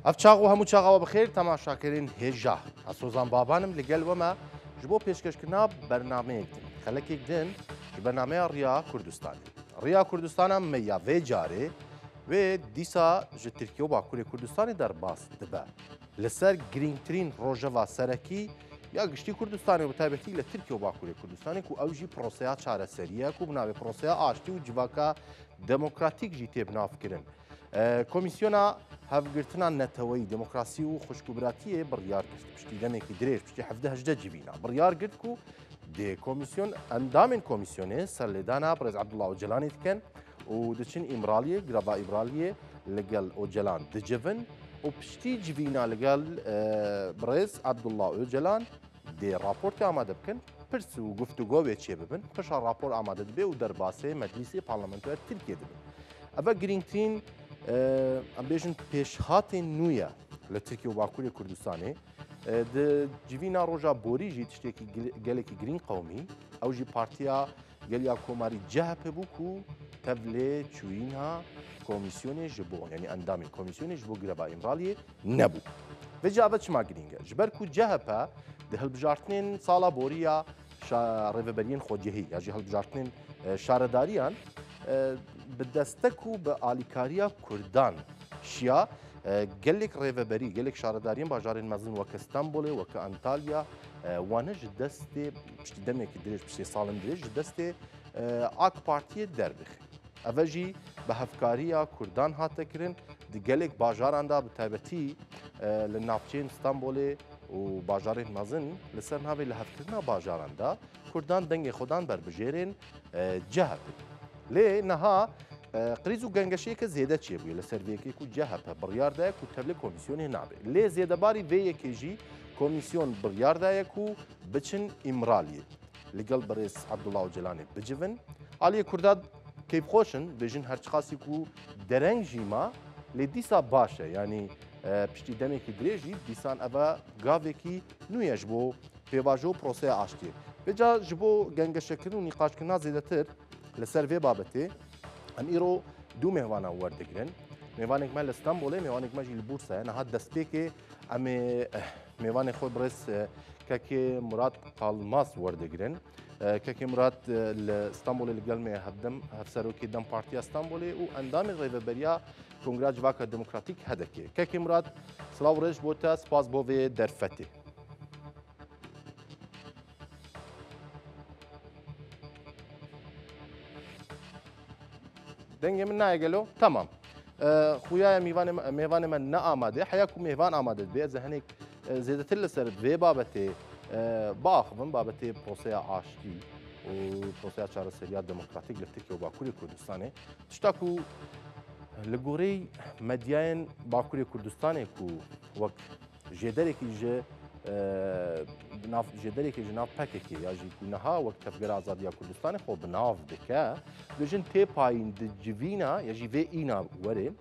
افچاق و همو چاقا بخیر تماشاکرین هجا اسوزان بابانم لگل وما جبو پیشکشکنا برنامه اکتن خلک اکدن برنامه ریا کردستانی ریا کردستان میا و جاره و دیسا ج ترکیه و باکوری کردستانی در باس دبا لسر گرینگترین روژوا سرکی یا گشتی کردستانی و تایبەتی لە ترکیه و باکوری کردستانی کو ئەوژی پرۆسەیە چارەسەریە کو بناوێ پرۆسەیە ئاشتی و جیواکە دموکراتیک جی تێبنافکردن کۆمیسیۆنا هەفگرتنا نەتەوەی دموکراسی و خوشکوبراتیە بڕیار کرد پشتی دەمێکی درێژ پشتی هەفدە جیڤینا بڕیار کرد و دێ کۆمیسیۆن ئەندامên کۆمیسیۆنێ سەرلێدانا بەڕێز عەبدوڵڵا ئۆجەلانی دکەن و دچن ئیمرالیە گرava ئیمرالیە لەگەڵ ئۆجەلان دجڤن و پشتی جیڤینا لەگەڵ بەڕێز عەبدوڵڵا ئۆجەلان دێ راپۆرتی ئامادە بکەن پرس و گفتوگۆ چێ ببن پشا راپۆر ئامادە دەبێ و دەرباسێ مەجلیسی پارلەمەنتۆر ترکیە دەبن ئەvە گرنگترین ئەم بێژن پێشهاتێن نوویە لە ترکیه و باکووری کوردستانê جیڤینا ڕۆژا بۆریژی تشتێکی gelekî girîng qewmî ew jî partiya geliya Komarî CHP bû ku tev lê çûyîna komîsyonê ji bo yanî endamên komîsyonê ji bo gireva îmraliyê nebû vê jî ev çima girîng e ji ber ku CHP di hilbijartinên sala boriya rêveberiyên xwecihî ya jî hilbijartinên şaredariyan bi destek û bi alîkariya Kurdan şiya gelek rêveberî gelek şaredariyên bajarên mezin weke Stenbolê weke Antalya wane ji destê piştî demekî dirêj piştî salên dirêj ji destê AK Partiyê derbixe ev jî bi hevkariya Kurdan hate kirin di gelek bajaran da bi taybetî li navçeyên Stenbolê û bajarên mezin li ser navê li hevkirina bajaran da Kurdan dengê xwedan berbijêrên CHP lê niha قریز و گەنگەشەیەکە زێدە چێبووە لە سەرڤەیەکێک و CHP بڕیار دایە و تەبلێ کۆمیسیۆنێ نابێت لێ زێدەباری vê یەکێژی کۆمیسیۆن بڕیاردایەک و بچن ئیمرالیە لەگەڵ بەڕێز عەبدوڵڵا ئۆجەلانێ بجڤن ئالیە کوردات کەیفخۆشن بێژن هەرچقاسێک و دەرەنگ ژیما لێ دیسا باشە ینی پشتی دەمێکی درێژی دیسان ئەvە گاوێکی نوێش بۆ پێواژە و پرۆسەیە ئاشتیە بێجا ji بۆ گەنگەشەکردن و نیقاشکردنا زێدەتر لەسەر vê babetê em îro dû mêvanan werdigirin mêvanek me li Stenbolê mêvanek me jî li Bûrsayê niha destpêkê em ê mêvanê xwe birêz kekê Murat Qalmaz werdigirin kekê Murat li Stenbolê li gel me hevserokê Dem Partiya Stenbolê û endamê rêveberiya Kongreya Civaka Demokratîk hedekê kekê Murat silav rêj bo te spas bo vê derfetê dengê min naye gelo tamam xuya mêvanê me neamade heya ku mêvan amade dibe ez hinek zêdetir li ser vê babetê biaxivin babetê proseya aştî û proseya çareseriya demokratîk li Tirkiye û Bakurê Kurdistanê tişta ku li gorî medyayên Bakurê Kurdistanê ku wek jêderekî ji jêderekî ji nav pekekê ya jî ku niha wek tevgera azadiya Kurdistanê xwe bi nav dike dijin têpayîn di civîna ya jî vê îna werê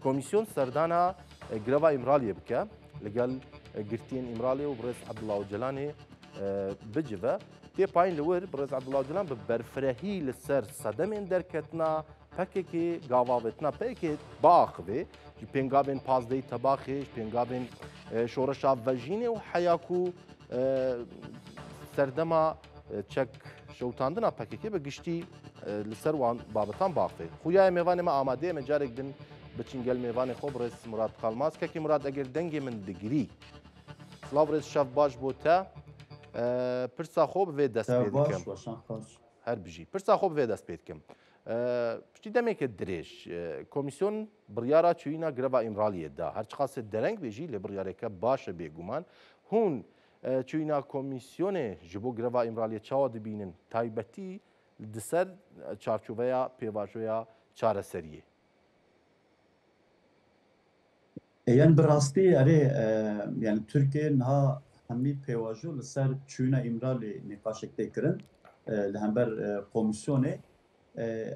komîsyon serdana gireva îmraliyê bike li gel girtiyên îmralê û birêz Abdullah Öcalanê bicive têpayîn li wir birêz Abdullah Öcalan bi berfirehî li ser sedemên derketina pekekê gavavetina pekê biaxivê ji pêngavên pazdeyî tebaxê ji pêngavên şoreşa vejînê û heya ku serdema çek şewtandina pekekê bi giştî li ser wan babetan biaxivê xuyaya mêvanê me amadeyê me carek din biçin gel mêvanê xwe birêz Murat Qalmaz kekê Murat eger dengê min digirî silav birêz şev baş bo te pirsa xwe bi vê dest pê dikim her bijî pirsa xwe bi vê dest pê dikim piştî demeke dirêj komîsyon biryara çûyîna gireva îmraliyê da her çiqasê dereng bê jî lê biryareke baş e bêguman hûn çûyîna komîsyonê ji bo gireva îmraliyê çawa dibînin taybetî di ser çarçoveya pêvajoya çareseriyê yani bi rastî erê yani Tirkiye niha hemî pêvajo li ser çûyîna îmralê nîqaşek tê kirin li hember komîsyonê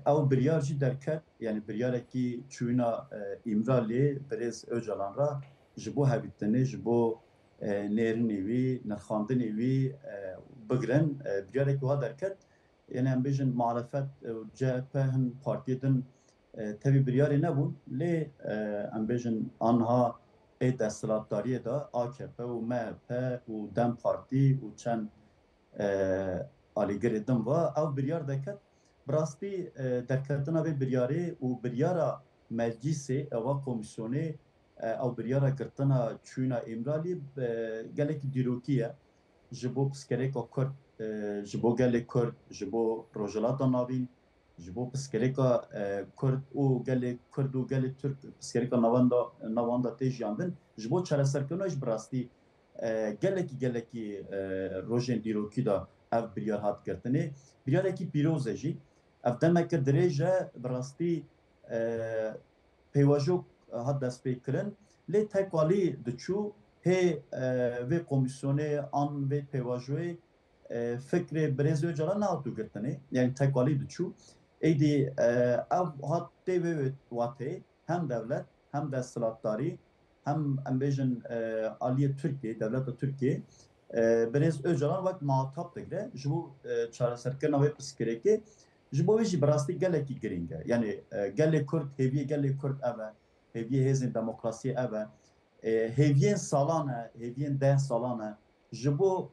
ew biryar jî derket yani biryarekî çûyîna îmralê birêz Öcalan ra ji bo hevîtinê ji bo nêrînê wî nirxandinê wî bigirin biryarekî wiha derket yani em bêjin muhalefet CHP hin partiyê din tevî biryarê nebûn lê em bêjin anha ای دستلاتداری دا AKP و MHP و دم پارتی و چند آلیگر دم و او بریار دکت براستی درکتنا به بریاره و بریارا مجلس او کمیسیونه او بریارا کرتنا چونا امرالی گلک دیروکیه جبو پسکریکا کرد جبو گلک کرد جبو روجلاتا ناوین جبو پسکریکا کرد و گلک کرد و گلک ترک پسکریکا نواندا تیجیاندن جبو چرا سرکنوش براستی گلکی روژن دیروکی دا ev biryar hat girtinê biryarekî pîroz e jî ev demek dirêje bi rastî pêwajok hat destpêkirin lê tekalî diçû hê vê komîsyonê an vê pêvajoyê fikrê Birêz Öcalan nehatû girtinê yani tekalî diçû êdî ev hat tê vê watê hem devlet hem desthilatdarî hem em bêjin aliyê Tirkiye devleta Tirkiye Birêz Öcalan wek matap digre ji bo çareserkirina wê pirsgirêkê ji bo wê jî bi rastî gelekî giring e yani gelê Kurd hêviyê gelê Kurd ev e hêviyê hêzên demokrasiyê ev e hêviyên salan e hêviyên 10 salan e ji bo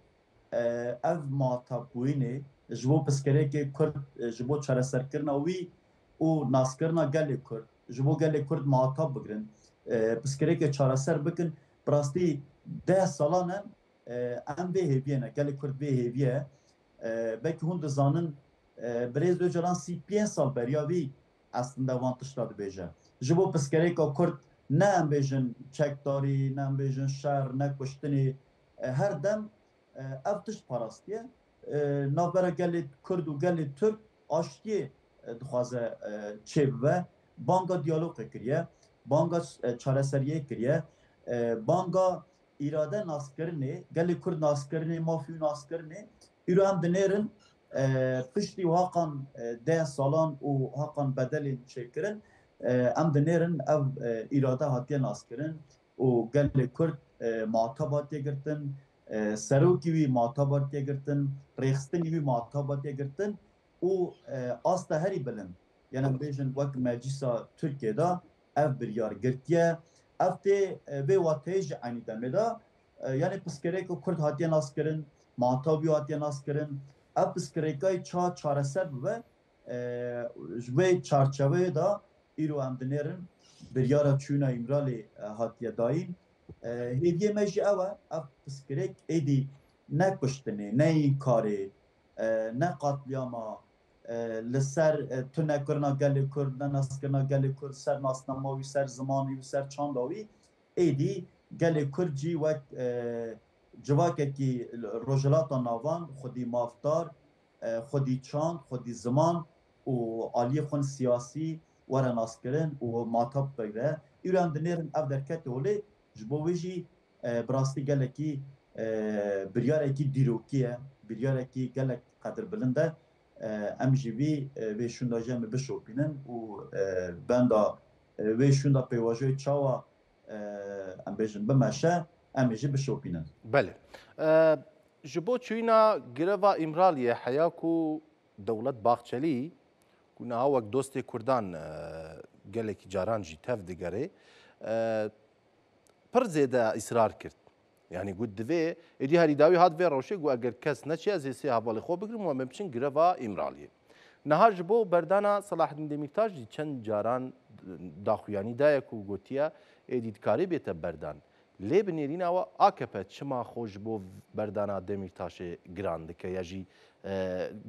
ev matapbûyînê ji bo pirsgirêkê Kurd ji bo çareserkirina wî û naskirina gelê Kurd ji bo gelê Kurd matap bigirin pirsgirêkê çareser bikin bi rastî 10 salan e em vê hêviyê ne gelê Kurd vê hêviye belkî hûn dizanin Birêz Öcalan 35 sal beriya wî aslında wan tişta dibêje ji bo pirsgirêka Kurd ne em bêjin çekdarî ne em bêjin şer ne kuştinê her dem ev tişt parastiye navbera gelê Kurd û gelê Türk aştiyê dixwaze çêbibe banga diyalogê kiriye banga çareseriyê kiriye banga irade naskirinê gelê Kurd naskirinê mafî naskirinê îro em dinêrin piştî hakan 10 salan û hakan bedelên çêkirin em dinêrin ev irade hatiye naskirin û gelê Kurd matap hatiye girtin serokî wî matap hatiye girtin rêxistinî wî matap hatiye girtin û asta herî bilind yani em bêjin wek meclisa Tirkiyeyê ev biryar girtiye ev tê vê wateyê ji aynî demê de yani pirsgirêka Kurd hatiye naskirin matap wî hatiye naskirin ev pirsgirêkayê çareser bibe ji vê çarçeveyê de îro em dinêrin biryara çûna îmralê hatiye dayîn hêviyê me jî ew e ev pirsgirêk êdî ne kuştinê ne înkarê ne qatlyama li ser tunekirina gelê Kurd ne naskirina gelê Kurd ser nasnama wî ser zimanî wî ser çanda wî êdî gelê Kurd jî wek civakekî rojhilata navan xwedî mafdar xwedî çand xwedî ziman û aliyê xwe siyasî were naskirin û matap bigire îro em dinêrin ev derketê holê ji bo wê jî bi rastî gelekî biryarekî dîrokî ye biryarekî gelek qedirbilind e em jî vê şûnda jî em bişopînin û benda vê şûnda pêvajoyê çawa em bêjin bimeşe em jî bişopînin. Belê. Ji bo çûna gireva îmraliyê heya ku dewlet Baxçelî ku niha wek dostê Kurdan gelekî caran jî tev digere pir zêde îsrar kir. Yani got divê êdî herî dawî hat vê rewşê got eger kes neçiye zê sê hevalê xwe bigirin û em biçin gireva îmraliyê. Niha ji bo berdana Selahattin Demirtaş jî çend caran daxuyanî daye ku gotiye êdî dikarî bête berdan. Lê bi nêrîna we AKP çima xwe ji bo berdana Demirtaşê giran dike ya jî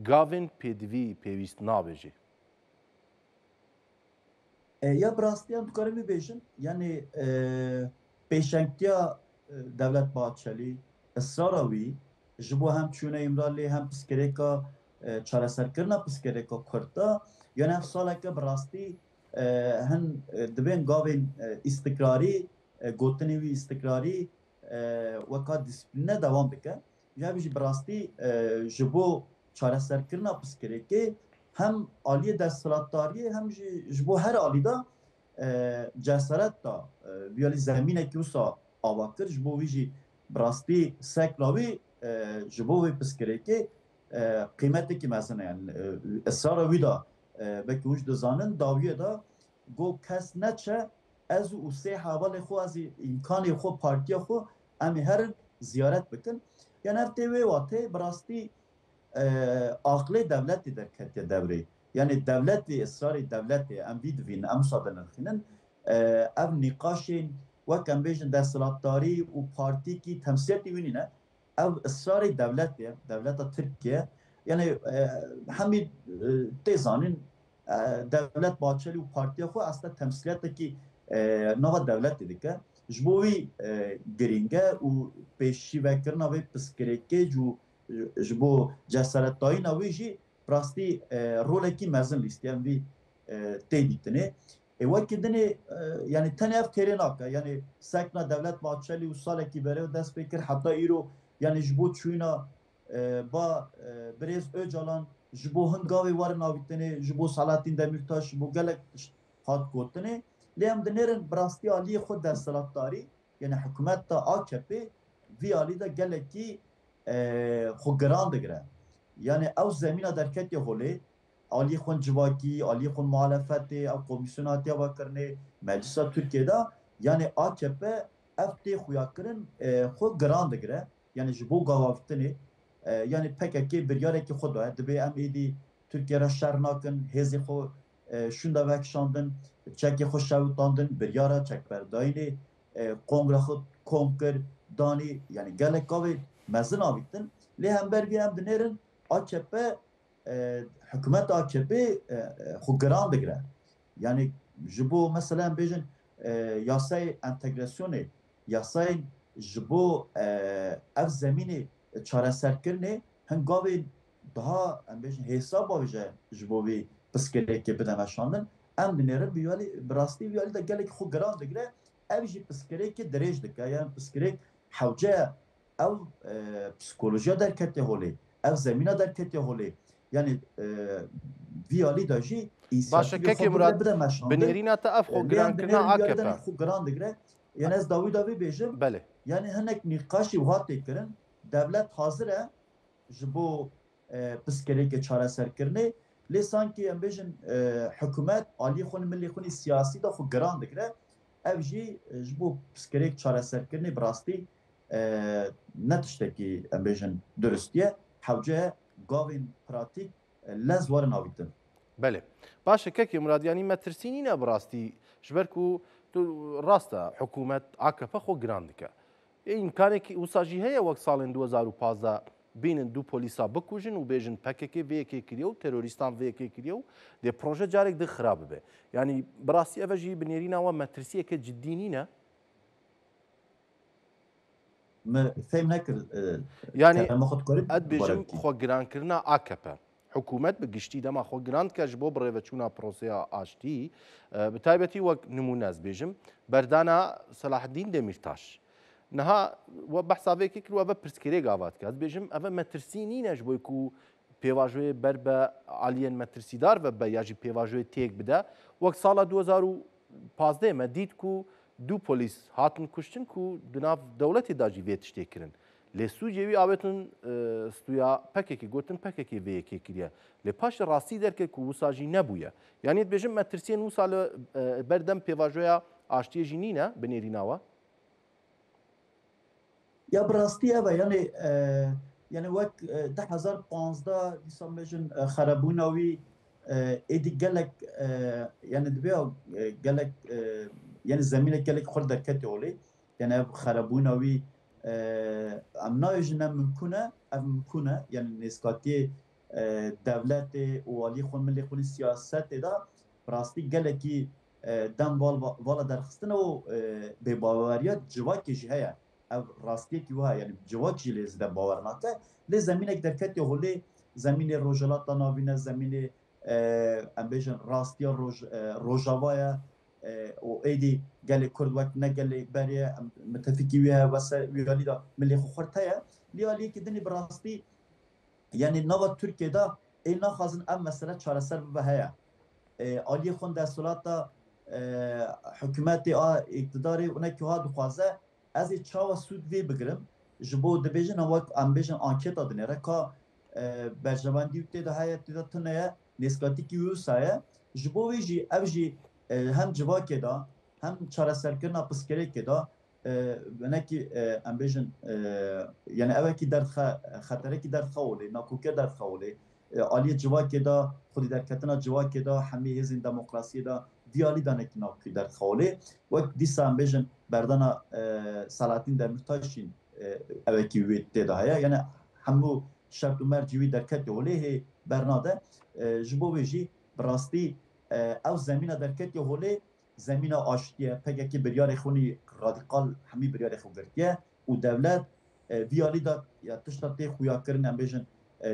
gavên pêdivî pêwîst nabêje. Ya bi rastî em dikarin bibêjin yani pêşengtiya Devlet Bahçeli ısrara wî ji bo hem çûna îmralê hem pirsgirêka çareserkirina pirsgirêka Kurd da yani ev saleke bi rastî hin dibên gavên îstikrarî gotinê wî îstikrarî weka dîsîplîne devam bike ya jî bi rastî ji bo çareserkirina pirsgirêkê hem aliyê desthilatdariyê hem jî ji bo her alî da cesaret da biyalî zemînekî wisa ava kir ji bo wî jî bi rastî sekla wî ji bo wê pirsgirêkê qîmetekî mezin e yani ısrara wî da belkî hûn jî dizanin dawiyê da got kes neçe از او سه حوال خو از امکان خو پارتی خو امی هر زیارت بکن یعنی هفته وی واته براستی عقل دولت در کتی دوری یعنی دولت اصرار دولت ام ویدوین ام صادن الخینن ام نقاشین و کم بیشن دستلاتداری و پارتی کی تمثیلی وینینه او اصرار دولت ترکیه یعنی همین تیزانین دولت باچلی و پارتی خو اصلا تمثیلیت کی نوع دولت دیگه جبوی گرینگه و پیشی وکرنا و پسکریکی جو جبو جسارتایی نویجی راستی رولکی مزن لیست یعنی وی تیدیتنه وقتی دنی یعنی تنها تریناکه یعنی سکنا دولت باچلی و سال کی بره و دست بکر حتی ایرو یعنی جبو چوینا با بریز öcalan جبو هنگاوی وار ناویتنه جبو سالاتین دمیرتاش جبو گلک هات گوتنه لیم دنیرن براستی علی خود دستلاتداری یعنی حکومت تا AKP وی علی دا گلکی خو گران دگره یعنی او زمینه درکتی هولی علی خون جواکی علی خون معالفت او komisyonati ava کرنه مجلسا ترکیه دا یعنی AKP افتی خویا کرن خو گران دگره یعنی جبو گاوافتنی yani PKK bir yareki xo da dibe em êdî Türkiye re şer nakin hêzê xwe şunda vekişandin çekê xwe şewitandin bir yara çekberdayînê kongre xwe kom kir danî yani gelek gavê mezin avîtin lê hember vî em dinêrin AKP hikûmet AKP xwe giran digire yani ji bo mesela em bêjin yasayê entegrasyonê yasayên ji bo ev zemînê çareserkirinê hingavê daha em bêjin hêsaba bêje ji bo vê piskirêkê bide meşandin em dinêrin bi rastî vî alî de gelekî xwe giran digire ev jî piskirêkê dirêj dike yani piskirêk hewce ew psikolojiya derketê holê ev zemîna derketê holê yani vî alî de jî Başekekê Murad binêrîna te ev xwe girankirina AKP xwe giran digire yani ez dawî davî bêjim yani hinek nîqaşî wiha tê kirin devlet hazır e ji bo piskirêkê çareserkirinê lê sankî em bêjin hikûmet aliyê xwe millê xwe siyasî da xwe giran dikire ev jî ji bo piskirêk çareserkirinê bi rastî ne tiştekî em bêjin duristiye hewce gavên pratik lez warin avîtin. Belê. Başekekê Murad yanî me tirsînîne bi rastî ji ber ku tu rast e hikûmet AKP xwe giran dike. İmkanekî wisa jî heye wek salên 2015 bînin du polîsa bikujin û bêjin PKK vê yekê kiriye û terorîstan vê yekê kiriye û dê proje carek di xirab bibe. Yani bi rastî ev jî bi nêrîna we metirsiyeke ciddî nîne? Me fêm nekir yani ez bêjim xwe girankirina AKP hikûmet bi giştî dema xwe giran dike ji bo birêveçûna proseya aştî bi taybetî wek nimûne ez bêjim berdana Selaheddîn Demirtaş niha we behsa vê kir we ve pirsgirêk ava dike ez bêjim ev metirsî nîne ji bo ku pêvajoyê ber be aliyên metirsîdar ve be ya jî pêvajoyê têk bide wek sala 2015 me dît ku du polîs hatin kuştin ku di nav dewletê da jî vê tiştê kirin lê Sûcê wî avêtin stûya PKK gotin PKK vê yekê kiriye lê paş rastî derket ku wisa jî nebûye yanî dibêjim metirsiyên wisa li berdem pêvajoya aştiyê jî nîne bi nêrîna we ya bi rastî ev e yani wek 2015 dîsan bêjin xerebûna wî êdî gelek yani dibe gelek yani zemînek gelek xwe derketê holê yani ev xerebûna wî em nabêjin em mimkûn e ev mimkûn e yani nêzkatiyê devletê û aliyê xwe millê xwe siyasetê da bi rastî gelekî dem vala derxistina û bêbaweriya civakê jî heye ev rastiyekî wiha yani civak jî lê zêde bawer nake lê zemînek derketê holê zemînê rojhilata navîne zemînê em bêjin rastiya rojava ye û êdî gelê Kurd wek ne gelê beriye mitefîkî wî heye wese wî alî da millê xwe xurt heye lê aliyekî dinê bi rastî yani nava Tirkiye da ê naxwazin ev mesele çareser bibe heye aliyê xwe destholata hikûmetê a îktidarê ûnekî wiha dixwaze ez ê çawa sûd vê bigirim ji bo dibêjin wek em bêjin anketa dinêre ka berjewendî tê de heye tê de tune ye nêzkatîkî wî wisa ye ji bo wê jî ev jî hem civakê da هم چارەسەرکردنا pirsgirêkê da venekî em bêjin yani evekî xeterekî derxewlê nakûke derxewlê aliyê civakê da xwedî derketina civakê da hemî hêzên demokrasiyê da diyalî danekî nakû derxewlê wek dîsa em bêjin berdana Selahattin Demirtaşîn evekî wê tê de heye yani hemû şert û mercî wî derketê holê hê bernade ji bo wê jî bi rastî ew zemîna derketê holê zemîna aştiye pekekî biryarê xwînî radîkal hemî biryarê xwe girtiye û devlet vî alî da ya tişta tê xuyakirin em bêjin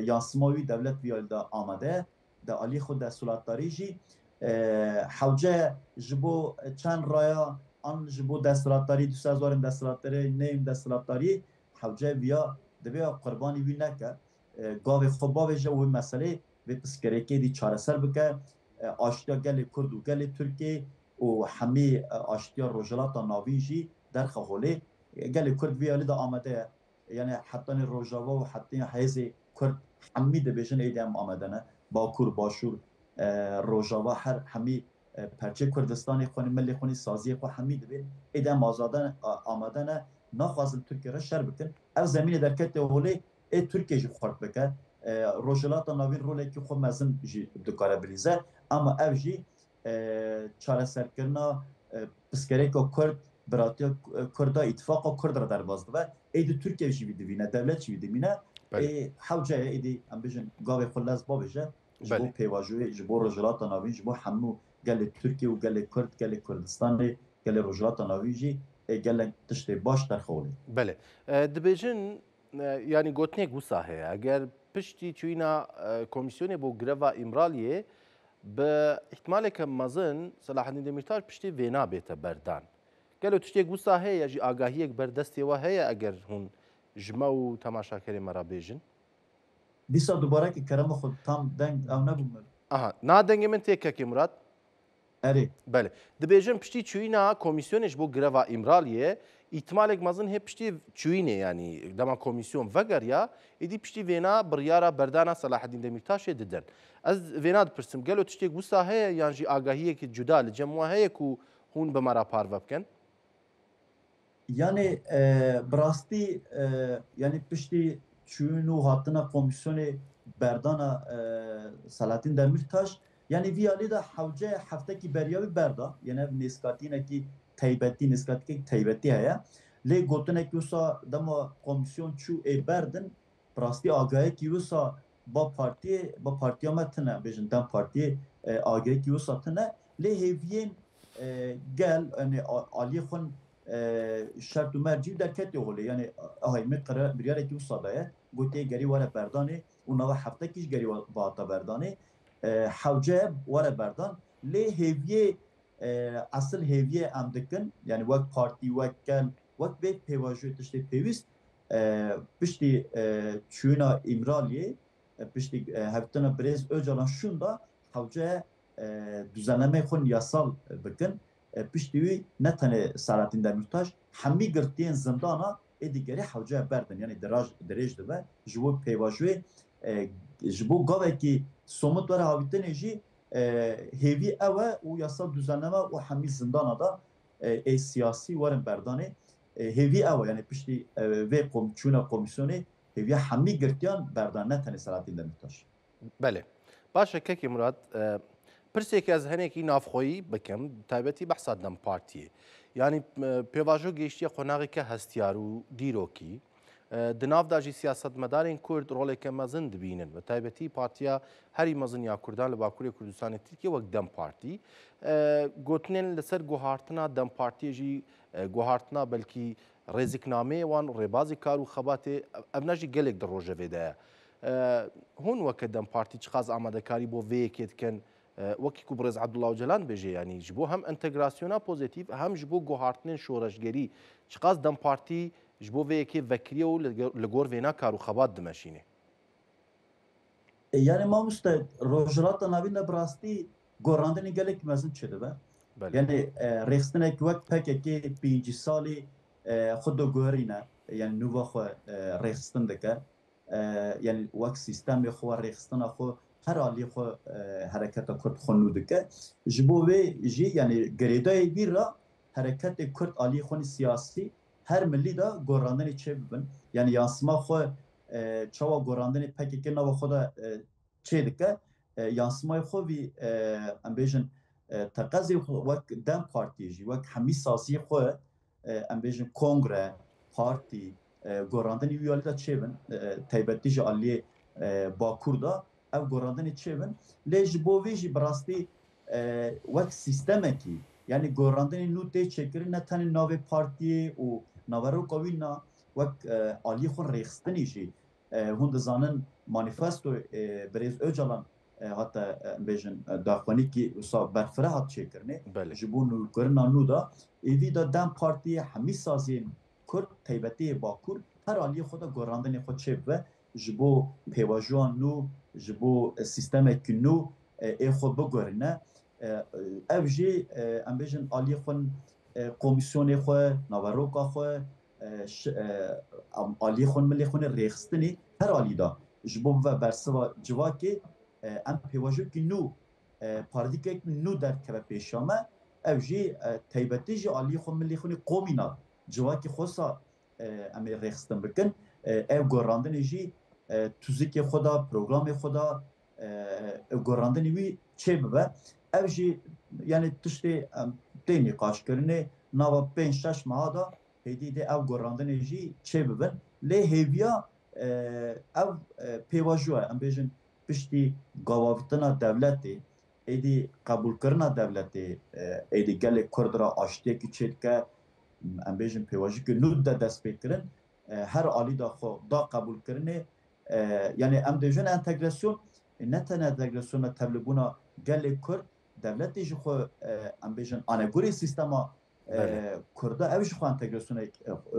yansıma wî devlet vî alî da amade ye di alî xwe desthilatdarî jî hewce ji bo çend raya an ji bo desthilatdarî du sezarên desthilatdarî neyên desthilatdarî hewce viya divê qurbanî wî neke gavê xwe bavêje wê meselê vê pirsgirêkê dî çareser bike aştiya gelê Kurd û gelê Tirkiye û hemî aştiya Rojhilata navîn jî derxe holê gelê Kurd vî alî da amade ye yani hettanê Rojava û hettanê hêzê Kurd hemî dibêjin êdî em amade ne Bakur Başûr Rojava her hemî perçê Kurdistanê xwe millê xwe saziyê xwe hemî dibên êdî em amade ne naxwazin Tirkiye re şer bikin ev zemînê derketê holê ê Tirkiye jî xwart bike Rojhilata navîn rolekî xwe mezin jî dikare bilîze ama ev jî çareserkirina pirsgirêka Kurd biratiya Kurda îtifaqa Kurd re derbas dibe êdî Tirkiye jî vî divîne devlet jî vî dimîne hewce ye êdî em bêjin gavê xwe lez bavêje ji bo pêvajoyê ji bo Rojhilata navîn ji bo hemû gelê Tirkiye û gelê Kurd gelê Kurdistanê gelê Rojhilata navîn jî gelek tiştê baş derxewlê Belê dibêjin yanî gotinê wisa heye eger piştî çûyîna komîsyonê bo greva îmraliyê bi ihtimaleke mezin Selahattin Demirtaş piştî vê nabête berdan gelo tiştêk wisa heye ya jî agahiyek berdestê we heye eger hûn ji me û temaşakerê me re bêjin dîsa dubarekî kerema xwe tam deng ew nebû aha na dengê min tê kekê Murat erê Belê dibêjin piştî çûyîna komîsyonê ji bo greva îmraliyê îhtimalek mezin hê piştî çûyînê yanî dema komîsyon vegeriya êdî piştî vêna biryara berdana Selahattin Demirtaşê didin ez vêna dipirsim gelo tiştêk wisa heye yan jî agahiyekî cuda li cem wan heye ku hûn bi me re parve bikin yani bi rastî yani piştî çûn û hatina komîsyonê berdana Selahattin Demirtaş yani vî alî de hewce heftekî beriya wî berda yani ev nêzkatînekî taybetî nêzkatîkek taybetî heye lê gotinekî wisa dema komîsyon çû ê berdin bi rastî agahiyekî wisa ba partiya me tune bêjin Dem Partiyê agahiyekî wisa tune lê hêviyên gel yani aliyê xwe şert û mercî derketê holê yani ahîmê qire biryarekî wisa daye gotiye gerî were berdanê û nava heftekî ji gerî vehata berdanê hewce were berdan lê hêviyê esil hêviyê em dikin yani wek partî wek gel wek vê pêvajoyê tiştê pêwîst piştî çûna îmraliyê piştî hevtina Birêz Öcalan şûn da hewce düzenlemeyê xwe yasal bikin piştî wî ne tenê Selahattin Demirtaş hemî girtiyên zindana êdî gerî hewce berdin yani dirêj dibe ji bo pêvajoyê ji bo gavekî somut were havîtinê jî hêvî ew e û yasal düzenleme û hemî zindana da ê siyasî werin berdanê hêvî ew e yani piştî vê çûna komîsyonê hêviya hemî girtiyan berdan ne tenê Selahattin Demirtaş Belê baş e kekê Murat pirsێکی ez henekî navxweyî bikim taybetî behsa Dem Partiyê yanî pêvajo gêştiya qonaqeke hestiyar û dîrokî di nav da jî siyasetmedarên Kurd roleke mezin dibînin ve taybetî partiya herî mezin ya Kurdan li Bakurê Kurdistanê Tirkiye wek Dem Partî gotinên li ser guhartina Dem Partiyê jî guhartina belkî rêzîknameyê wan rêbazî kar û xebatê ev ne jî gelek di rojevê de ye hûn weke Dem Partî çiqas amadekarî bo vê yekê dikin wekî ku Birêz Ebdullah Öcalan bêje yanî ji bo hem entegrasyona pozîtîv hem ji bo guhartinên şoreşgerî çiqas Dem Partî ji bo vê yekê vekiriye û li gor vêna kar û xebat dimeşîne yani mamoste Rojhilata navîn de bi rastî gorandenê gelek mezin çidibe yani rêxistinek wek pekekê pêncî salî xwe diguherîne yani nûva xwe rêxistin dike yani wek sîstemê xwe rêxistina xwe her aliyê xwe hereketa Kurd xwe nû dike ji bo wê jî yani girêdayê wî re حرکت کرد علی خون سیاسی هر ملی دا گوراندن چه ببن یعنی یاسما خو چوا گوراندن پکیک نو خدا چه دکه یاسما خو وی ام بیژن تقاضی وک دم پارتی جی وک همی سازی خو ام بیژن کنگره پارتی گوراندن ویالی دا چه بن تایبتی جی علی باکور دا ev gorandanê çêbin lê ji bo vê jî bi rastî wek sîstemekî yani gorandanê nû tê çêkirin ne tenê navê partiyê û naveroka wî na wek aliyê xwe rêxistinê jî hûn dizanin manîfesto Birêz Öcalan hatta bêjin daxwanîkî wisa berfireh hat çêkirinê ji bo nûkirina nû da êvî da dem partiyê hemî saziyên Kurd taybetiyê Bakur her aliyê xwe da gorandanê xwe çêbibe ji bo pêvajoyan nû ji bo sîstemekî nû ê xwe bigurîne ev jî em bêjin aliyê xwe komîsyonê xwe naveroka xwe aliyê xwe milê xwe rêxistinê her alî da ji bo ve bersiva civakê em pêvajokî nû partîkek nû derkeve pêşame ev jî taybetî jî aliyê xwe milê xwe komî na civakê xwesa em ê rêxistin bikin ev gorandinê jî tuzikê xwe da programê xwe da gorandinê wî çê bibe ev jî yani tiştê tê nîqaşkirinê nava 5-6 meha da hêdî dê ev gorandinê jî çê bibin lê hêviya ev pêvajoya em bêjin piştî gavavîtina devletê êdî qebûlkirina devletê êdî gelek Kurd ra aştiyekî çê dike em bêjin pêvajîkê nû de dest pê kirin her alî da xwe da qebûlkirinê yani em dêjin entegrasyon ne tene entegrasyona tevlîbûna gelek Kurd devletê jî xwe em bêjin anegorê sîstema Kurda ev jî xwe entegrasyona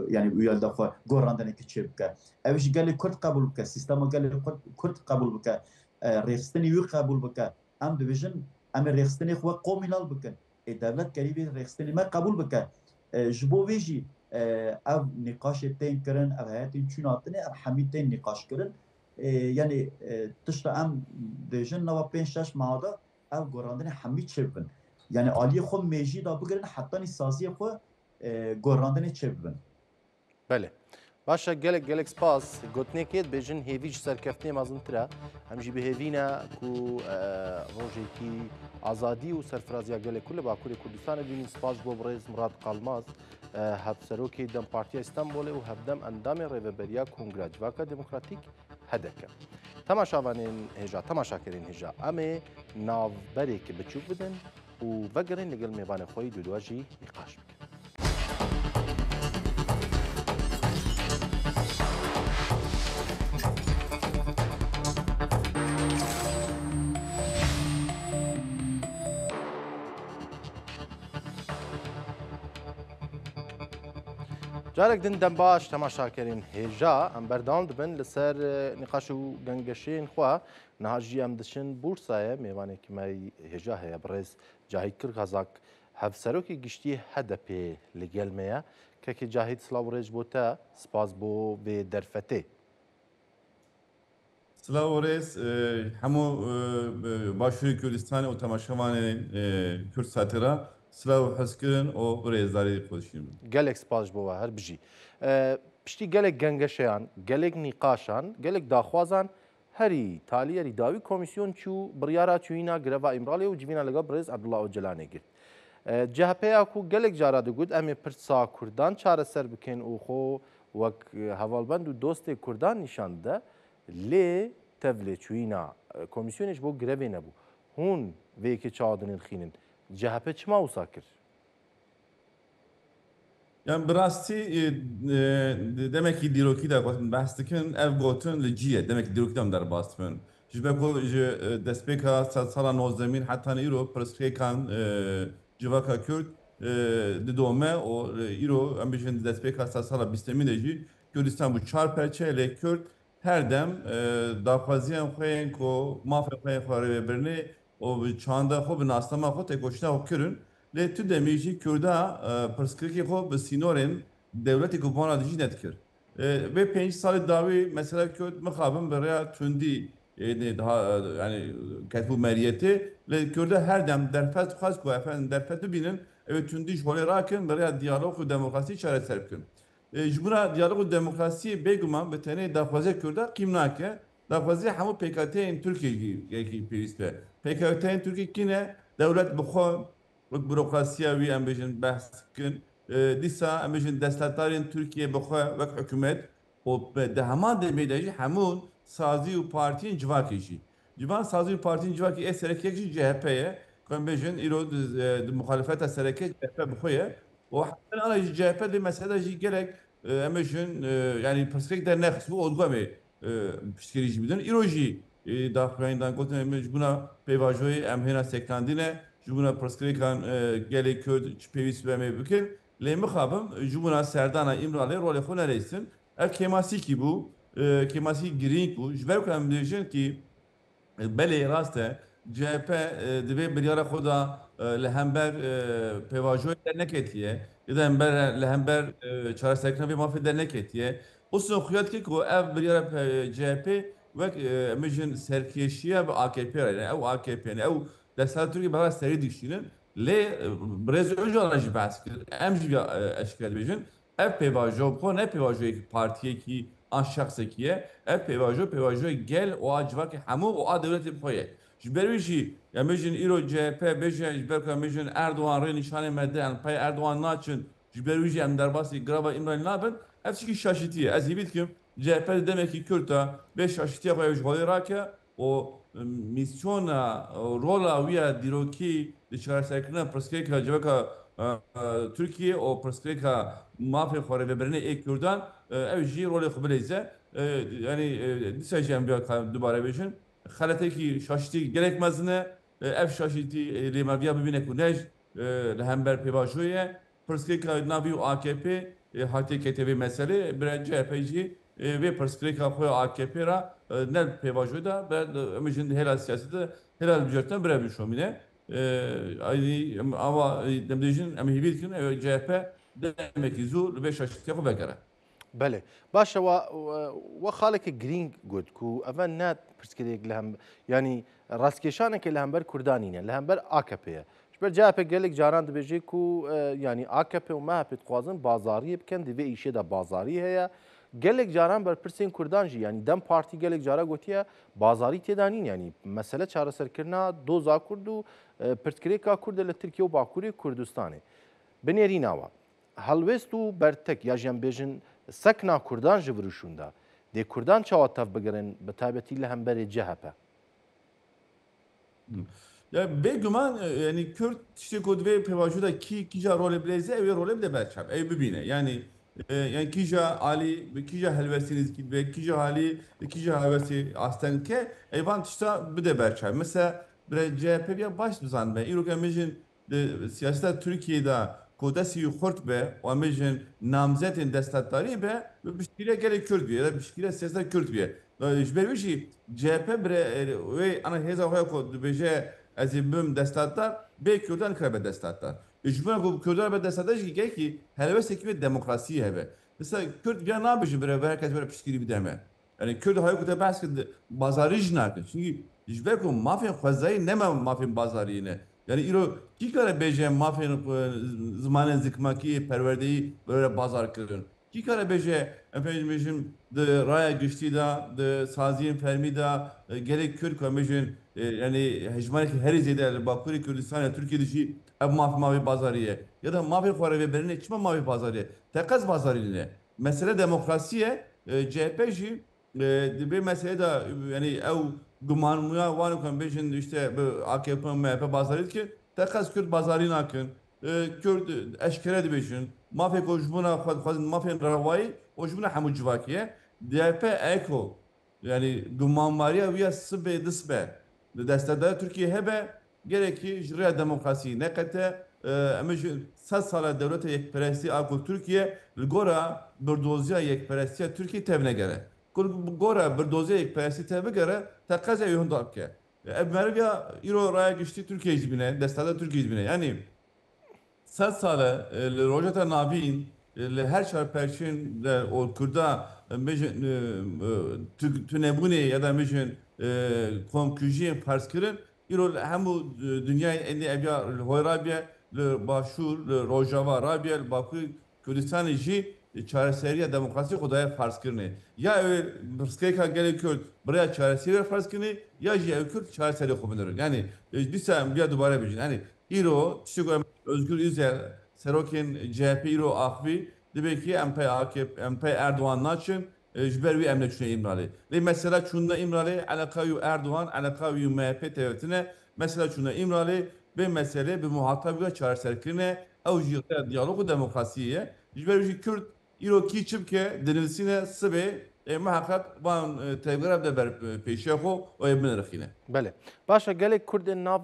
yani uyal da xwe gorandanekî çê bike ev jî gelek Kurd qebûl bike sîstema gelek Kurd qebûl bike rêxistinê wî qebûl bike em dibêjin em ê rêxistinê xwe komînal bikin devlet gerî vê rêxistinê me qebûl bike ji bo vê jî ev nîqaşê tên kirin ev heyetên çûn hatine ev hemî tên nîqaş kirin yani tişta em dêjin nava 5-6 meha da ev gorandinê hemî çê bibin yani aliyê xwe mêjî da bigirin hetanî saziyê xwe gorandinê çê bibin Belê Başa gelek spas gotinekê dibêjin hêvî ji serkeftinê mezintir e em jî bihêvîne ku rojekî azadî û serfiraziya gelek ku li Bakurê Kurdistanê bînî spas ji bo Birêz Murad Qalmaz hevserokê Dem Partiya Stenbolê û hevdem endamê rêveberiya Kongreya Civaka Demokratîk hedeke. Temaşavanên hêja temaşakerên hêja em ê navberekê biçûk bidin û vegirin li gel mêvanê xwe yî dû jî nîqaş bikin. Carek din dem baş temaşakerên hêja em berdewam dibin li ser nîqaş û gengeşeyên xwe niha jî em diçin Bursayê mêvanekî me hêja heye Birêz Cahît Kirgazak hevserokê giştî HDP li gel me ye kekê Cahît silav û rêj bo te spas bo vê derfetê. Silav û rêz hemû Başûrê Kurdistanê û temaşevanên Kurd satira silav û hezkirin û rêzdarî xweşîn. Gelek spas ji bo we her bijî. Piştî gelek gengeşeyan, gelek nîqaşan, gelek daxwazan herî taliyerî dawî komîsyon çû biryara çûyîna greva Îmralê û civîna li gel Birêz Ebdullah Öcalanê girt. CHPya ku gelek cara digot em ê pirsa Kurdan çareser bikin û xwe wek hevalbend û dostê Kurdan nîşan dide lê tevlê çûyîna komîsyonê ji bo grevê nebû. Hûn vê yekê çawa dinên xînin. CHP çima wisa kir? Yani bi rastî demek ki dîrokî de behs dikin ev gotin li cî ye demek ki dîrokî de em derbas dibin. Ji ber ku ji destpêka sala nozdemîn heta îro pirsgirêkan civaka Kurd didome û îro em bêjin destpêka sala bîstemîn de jî Kurdistan bû çar perçe lê Kurd her dem daxwaziyan xwe yên ku mafê xwe yên xwe rêvebirinê û bi çanda xwe bi naslama xwe têkoşina xwe kirin lê tu demê jî Kurda pirsgirêkê xwe bi sînorên dewletê ku bana dijî nedikir. Vê 5 salê dawî mesela Kurd mixabin bi rêya tundî yani ketbû meriyetê lê Kurda her dem derfet dixwaz ku efendim derfet bibînin evet tündüş hole rakın buraya diyalog ve demokrasi çareser bikin. Jibuna diyalog ve demokrasi beguman betene dafazı kurda kim nake dafazı hamu PKT'nin Türkiye'yi peyiste. PKT'nin Türkiye kine devlet bukho ve bürokrasiya ve ambejin bahs bikin. Disa ambejin destatarin Türkiye bukho ve hükümet o de hama de bedeji hamun sazı ve partinin civakişi. Civan sazı partinin civaki eserek CHP'ye Konbejin ilo muhalefet sereke CHP bixoye o hatta ana CHP de mesela gerek emejin yani perspektif dernek bu olgu me psikoloji bidin iroji dafrayından goten emej buna pevajoy emhena sekandine jubuna perspektifan gerek kod pevis ve me bükür lemi xabım jubuna serdana imrale rol xona reisin ev kemasi ki bu kemasi giring bu jber kan diyeceksin ki بله راسته CHP dibe biryara xoda lehember pevajoy dernek etiye ya da ember lehember çaresekna bir mafya dernek etiye usun xuyat ki ko ev biryara CHP ve mecin serkeşiye ve AKP yani ev AKP yani ev destek Türkiye bana seri dikşinin le brez önce aracı bahs emci eşkal bejin ev pevajoy ko ne pevajoy partiye ki an şahsı kiye ev pevajoy gel o acıva ki hamu o a devleti koye jberuji ya mecin iro CHP beje jberka mecin Erdoğan re nişane medde yani pay Erdoğan naçın jberuji em derbasi grava İmralı nabın hepsi şaşitiye az iyi bilkim CHP demek ki Kürt'a 5 şaşitiye koymuş olarak o misyona rola via diroki dışarı sekreter preskeka cevaka Türkiye o preskeka mafya xore ve berine ek Kürdan ev jî rolê xwe bilêze yani dîsa jî em dubare bêjin xeletekî şaşîtî gelek mezine ev şaşîtî lêmeviya bibîne ku ne li hember pêvajoyê pirskirêka navî û AKP hatê kete vê meselê bi CHP jî vê pirskirêka xwe AKP ra ne pêvajoy da em jî hêla siyasete hêla bijartin bire bî şomîne ama dem dêjin em hêvî dikin CHP demek ki zû li vê şaşîtiya xwe vekere. بله باشه و خالك گرینگ گوت کو اول نات پرسکریک لهم یعنی راسکشانه که لهم بر کردانینه لهم بر آکپیه شبر جا په گلک جاران دبیجی کو یعنی آکپ و ما پت قوازن بازاری بکن دی ایشه دا بازاری هيا گلک جاران بر پرسین کردان جی یعنی دم پارتی گلک جارا گوتیه بازاری تدانین یعنی مسئله چاره سرکرنا دوزا کرد و پرسکریکا کرد ل ترکیه و باکوری کردستانه بنیریناوا هەڵوێست و بەرتەک یا ژیان بێژن سەکنا کوردان ji virûşûnda dê Kurdan çawa tev bigirin bi taybetî li hemberê CHP. Ya beguman yani Kürt işte kodve pevajuda ki kija role bileze ev role bile berçap ev bibine yani kija ali kija helvesiniz ki ve kija hali kija helvesi aslen ke eyvan tişta bir de berçap mesela bre CHP bir baş düzen be İrok emejin siyasete Türkiye'de kodesi yuxort be o emejin namzetin destatları be bir şekilde gerek Kürt ya da bir şekilde siyasete Kürt be jbervişi CHP bre ve ana heza hoya kod beje از این بیم دستاتر به کردان کرده دستاتر. اجبار کو کردان به دستاترش کی هلوه سکیه دموکراسی هبه. مثلا کرد بیا نباشه برای herkes böyle psikoloji bir deme. Yani Kürt hayal kutu bahs ki bazarıj nakın. Çünkü eجبار کو mafya fazlayı ne mafya bazarı yine. Yani iro ki kare beje mafya zamanın zikmaki perverdeyi böyle bazar kırıyor. Ki kare beje efendim de raya güçlü da de saziyen fermi da gerek Kürt komisyon yani hecmani ki her izlede Bakuri Kürdistan Türkiye dışı ev mavi pazarıya ya da mavi fuarı ve berine içme mavi pazarıya tekaz pazarıyla mesele demokrasiye CHP'ci bir mesele de yani ev gumanmaya var komisyon işte AKP MHP pazarı ki tekaz Kürt pazarına akın Kürt eşkere dibişin mafya kojbuna mafya ravayı kojbuna hamu civakiye DHP eko yani gumanmariya veya sıbe dısbe destede Türkiye hebe gerekli jüriya demokrasi nekete emiş 100 sala devlete yekperesti akıl Türkiye gora berdozya yekperesti Türkiye tevne gere gora berdozya yekperesti tevne gere takaza yuhun dabke Merveya İro raya geçti Türkiye hizbine destede Türkiye hizbine yani 100 sala rojata nabin her şer perşin o kurda tünebune ya da mecin konkujiyen farz kirin İro hemu dünyayı endi evya hoyrabiye باشور روجاوا رابیل باکو کردستان جی çareseriya demokrasi kodaya farz kırını. Ya Brskeka gelip Kürt buraya çareseriya farz kırını ya ji Kürt çareseriya komunur. Yani bir sen bir dubara bir yani İro Tişiko Özgür Üzel Serokin CHP İro Ahvi demek ki MP AKP MP Erdoğan naçın jber bir emne çüne İmralı. Ve mesela çunda İmralı alakayu Erdoğan alakayu MHP devletine mesela çunda İmralı ve mesele bir muhatabıya çareseriya kırını ev diyalogu demokrasiye jber bir Kürt İro ki çipke denilsine sıbe muhakkak van tevgirab da ber peşeho o ebn rखine. بله باشه gelek Kurdên nav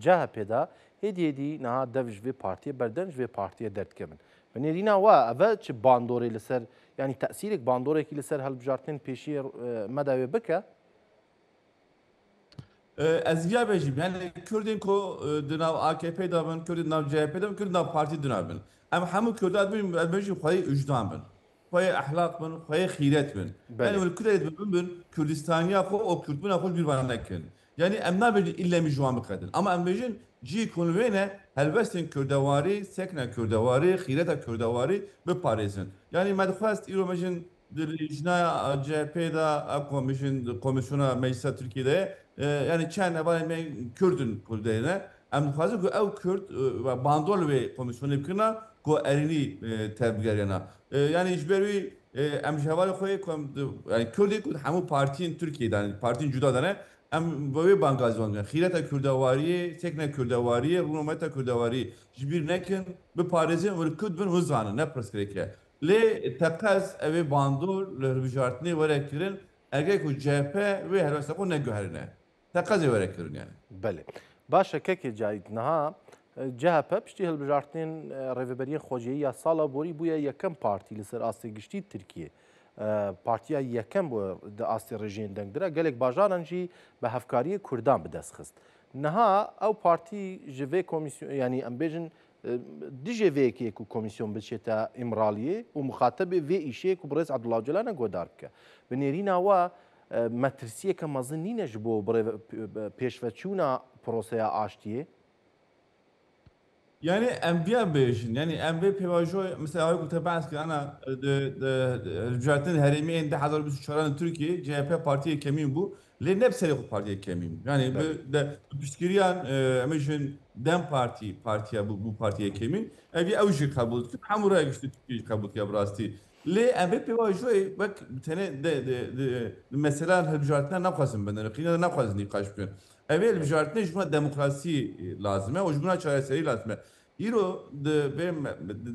CHP da hêdî niha dev ji vê partiyê berdan ji vê partiyê derdikevin. Bi nêrîna we ev çi bandorê li ser yanî tesîrek bandorekî li ser hilbijartên pêşî me de wê bike? Ez via bejim yani Kurdên ku dinav AKP dabin, Kurdên nav CHP dabin, Kurdên nav partî dinavin. Em hemû Kurd bin ez bejim xwayê ujdan bin. Xwayê ehlak bin, xwayê xîret bin. Yani wê Kurd bin Kurdistaniya xwe o Kurdbûna xwe bir van nekin. Yani em nabêjin ille mi ciwan bikredin. Ama em bêjin cî kun wêne helbestên kurdewarî, sekna kurdewarî, xîreta kurdewarî biparêzin. Yani me dixwest îro mejin Dijna CHP da komisyona meclisa Türkiye'de yani çen evalume Kürdün Kurdeyne em dixwazin ku ew Kürt ve bandol ve komisyonu bikirina ku erini tevgeriyana. Yani ji ber wî em ji hevalê xwe yani Kurdê ku hemû partiyên Türkiye'de yani partiyên cuda dane em bi wê bangazvan xîreta kurdewariyê, sekna kurdewariyê, rûnameta kurdewarî ji bîr nekin biparêzin û li Kurd bin hûzanin ne pirsgirêk Lê teqez ev bandor li hilbijartinê were kirin eger ku CHP wê helbesta xwe neguherîne. Teqez ê were kirin yani. Belê. Baş kekê cayî niha CHP piştî hilbijartinên rêveberiyên xweciyî ya sala borî bûye yekem partî li ser astê giştî Tirkiye. Partiya yekem bu di astê rejiyên dengdira gelek bajaran jî bi hevkariyê Kurdan bi dest xist. Niha ew partî ji vê komisyon yanî em bêjin dijê vêyekê ku komisyon biçête îmraliyê û mixatebê vê îşê ku bi rêz Abdullah Öcalan ne guhdar bike. Bi nêrîna we metirsiyeke mezin nîne ji bo pêşveçûna proseya aştiyê. Yani em biya bêjin yani em vê pêvajoy mesela ay ku te behs kir ana hilbijartin herêmiyên 2024 Türkiye CHP partiyê kemîn bû lê ne bi serê xwe partiyê kemîn. Yani bi piştgiriyan em ê jin Dem partiya bu partiyê kemîn ev ew jî qebûl dikir hemû raya giştî Türkiye jî qebûl dikiye bi rastî. Lê em vê pêvajoyê wek tenê mesela hilbijartinan naxwazin binin qîna naxwazin nîqaş bikin. Ev hilbijartinê ji bûna demokrasî lazim e û ji bûna çareserî lazim e. İro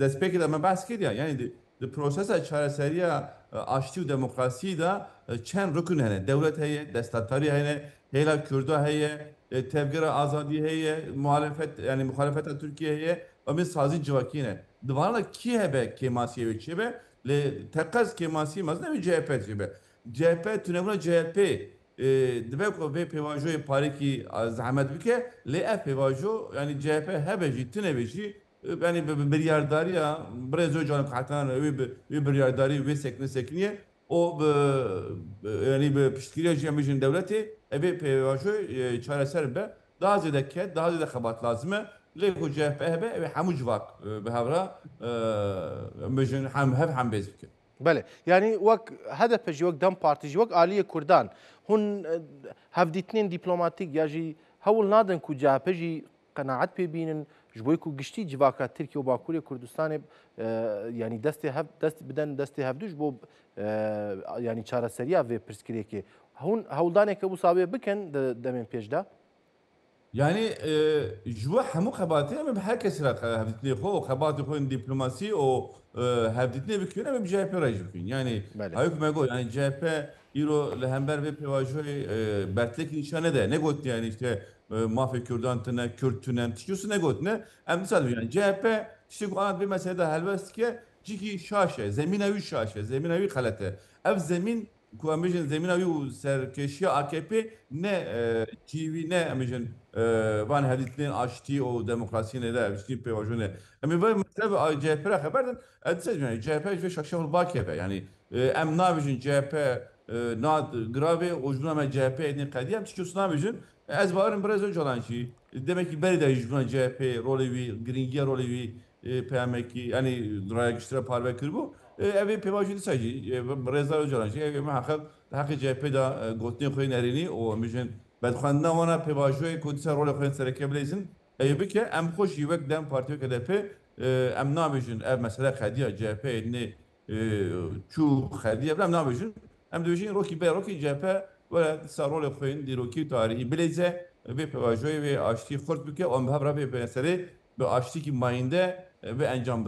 destpêkê de me behs kiriye yani di prosesa çareseriya aştî û demokrasî da çend rukun hene. Devlet heye, destdarî hene, hêla Kurda heye, tevgera azadî heye, muhalefet yani muhalefeta Türkiye heye, em ê sazî civakî ne. Divarla kî hebe kêmasiyê wê çêbe lê teqez kêmasî mezin ew CHP çêbe. CHP tunebûna CHP dibe ku vê pêvajoyê parekî zehmet bike lê ev pêvajo yani CHP hebe jî tune jî yani biryardariya Birêz Öcalan heta wê biryadarî wê sekiniye o yani bi piştgiriya jî em bêjin devletê ev ê pêvajoy çareser be daha zêde ket daha zêde xebat lazim e lê ku CHP hebe ew hemû civak bi hevra em bêjin hev hem bêz bike. بله یعنی وەک هەدەفە jî وەک dem partî jî wek aliyê Kurdan hûn hevdîtinên dîplomatîk ya jî hewl nadin ku CHP jî qenaet pê bînin ji bo ku giştî civaka Tirkiye û Bakurê Kurdistanê yanî dest bidin destê hevdû ji bo yanî çareseriya vê pirsgirêkê hûn hewldaneke wisa wê bikin di demên pêş de. Yani ji we hemû xebatê em bi herkesî re hevdîtinê xwe û xebatê xwe in dîplomasî û hevdîtinê bikin em bi CHP re jî bikin. Yani hayê ku me got yani CHP îro li hember vê pêvajoyê bertekî nîşane de ne got yani işte mafê Kurdan tune, Kürt tune tiştî ne got ne em dîsa yani CHP tiştî ku an vê meselede helbest dike cikî şaş e zemîna wî şaş e zemîna wî xelet e. Ev zemîn ku em bêjin zemîna wî û serkêşiya AKP ne cîvî ne em bêjin van hevdîtinên aştî û demokrasiyê de evştî pêvajo ne. Em ê mesela CHP re xeber din edse yani CHP ji vê şaşevel bakê be yani em nabêjin CHP nad giravê û ji me CHP êdî qedî em tiştî nabêjin Ez barim biraz önce olan şey. Demek ki beri de jibuna CHP rolevi, Gringiye rolevi PMK yani raya güçlere parve kır bu. Evi pevacı sadece biraz daha önce olan şey. Evi hakkı CHP da gotni koyun erini o müjden bedxandan wana pevacı kodisa role koyun sereke bilezin. Evi bir ke em hoş yivek dem partiyo KDP em namıjın ev mesela khadiya CHP ne çu khadiya em namıjın em dövüşün roki CHP ولا سارول خوین دیروکی تاریخی بلیزه به پواجوی و آشتی خورد بکه آن به هر به مسئله به آشتی که ماینده به انجام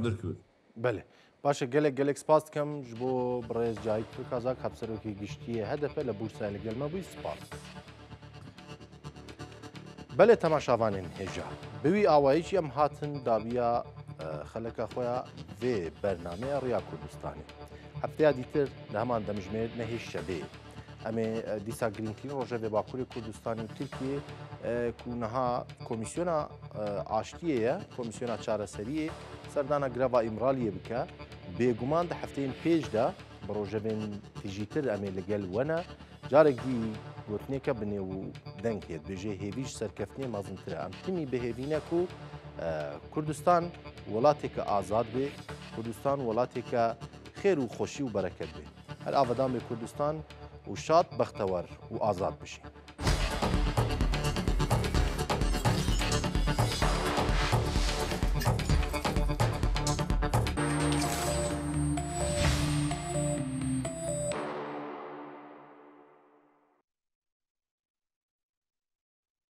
در کرد. بله باشه گلک سپاس دکەم ji بۆ بڕێز جای کازاک هەفسەرۆکی گشتیە هەدەفە لە بورسای لەگەڵمە بووی سپاس. بەلێ تەماشاوانên هێژا بوی ئاواییی ئەم هاتن داویە خەلەکە خۆیان vê بەرنامەیە ڕیا کوردستانی. هەفتەیە دیتر لە هەمان دەمژمێر نەهێش شەبێ. ئەمێ دیسا گرینکردن ڕۆژەوێ باکووری کوردستانی و تورکیە کوونەها کۆمیسیۆنا ئاشتیەیە کۆمیسیۆنا چارەسەریە سەردانە گرەڤا ئیمرالیە بکە بێگومان دە هەفتەیەن پێشدا بە ڕۆژەبێن تیژیتر ئەمێ لەگەل وەنە جارێک دی گوتنێکە بنێ و دەنگ هێت بێژێ هێویش سەرکەفتنێ مەزنترە ئەم تیمی بەهێوینەک و کوردستان وڵاتێکە ئازاد بێ کوردستان وڵاتێکە خێر و خۆشی و بەرەکەت بێ هەر ئاوەدان بێ کوردستان و شاد بەختەوەر و ئازاد بشین.